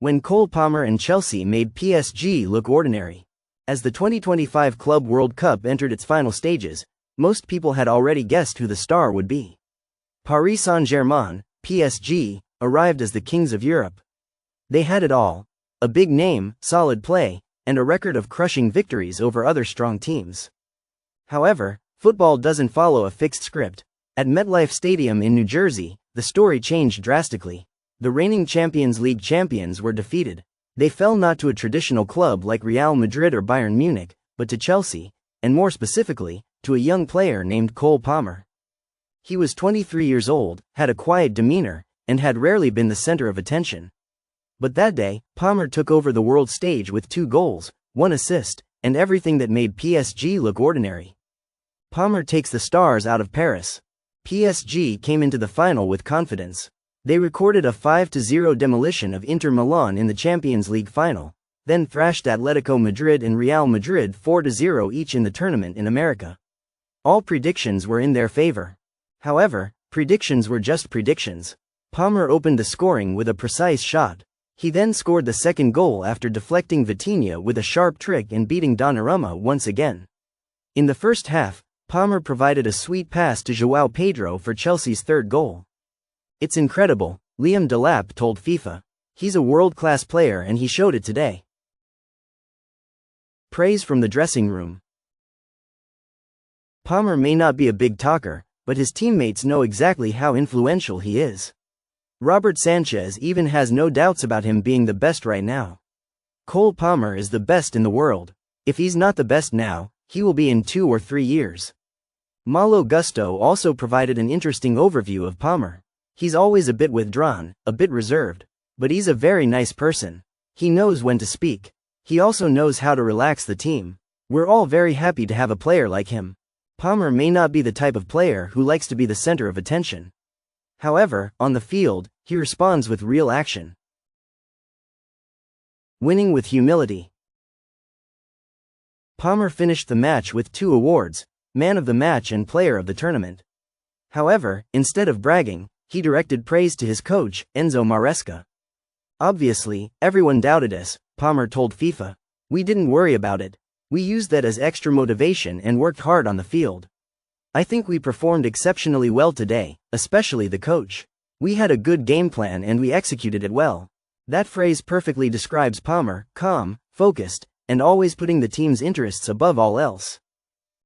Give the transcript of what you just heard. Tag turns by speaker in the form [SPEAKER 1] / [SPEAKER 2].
[SPEAKER 1] when Cole Palmer and Chelsea made PSG look ordinary. As the 2025 Club World Cup entered its final stages, most people had already guessed who the star would be. Paris Saint-Germain, PSG, arrived as the kings of Europe. They had it all: a big name, solid play, and a record of crushing victories over other strong teams. However, football doesn't follow a fixed script. At MetLife Stadium in New Jersey, the story changed drastically. The reigning Champions League champions were defeated. They fell not to a traditional club like Real Madrid or Bayern Munich, but to Chelsea, and more specifically, to a young player named Cole Palmer. He was 23 years old, had a quiet demeanor, and had rarely been the center of attention. But that day, Palmer took over the world stage with 2 goals, 1 assist, and everything that made PSG look ordinary. Palmer takes the stars out of Paris. PSG came into the final with confidence. They recorded a 5-0 demolition of Inter Milan in the Champions League final, then thrashed Atletico Madrid and Real Madrid 4-0 each in the tournament in America. All predictions were in their favor. However, predictions were just predictions. Palmer opened the scoring with a precise shot. He then scored the second goal after deflecting Vitinha with a sharp trick and beating Donnarumma once again. In the first half, Palmer provided a sweet pass to João Pedro for Chelsea's third goal. "It's incredible," Liam Delap told FIFA. "He's a world-class player and he showed it today." Praise from the dressing room. Palmer may not be a big talker, but his teammates know exactly how influential he is. Robert Sanchez even has no doubts about him being the best right now. Cole Palmer is the best in the world. If he's not the best now, he will be in 2 or 3 years. Malo Gusto also provided an interesting overview of Palmer. "He's always a bit withdrawn, a bit reserved, but he's a very nice person. He knows when to speak. He also knows how to relax the team. We're all very happy to have a player like him." Palmer may not be the type of player who likes to be the center of attention. However, on the field, he responds with real action. Winning with humility. Palmer finished the match with 2 awards, Man of the Match and Player of the Tournament. However, instead of bragging, he directed praise to his coach, Enzo Maresca. "Obviously, everyone doubted us," Palmer told FIFA. "We didn't worry about it. We used that as extra motivation and worked hard on the field. I think we performed exceptionally well today, especially the coach. We had a good game plan and we executed it well." That phrase perfectly describes Palmer: calm, focused, and always putting the team's interests above all else.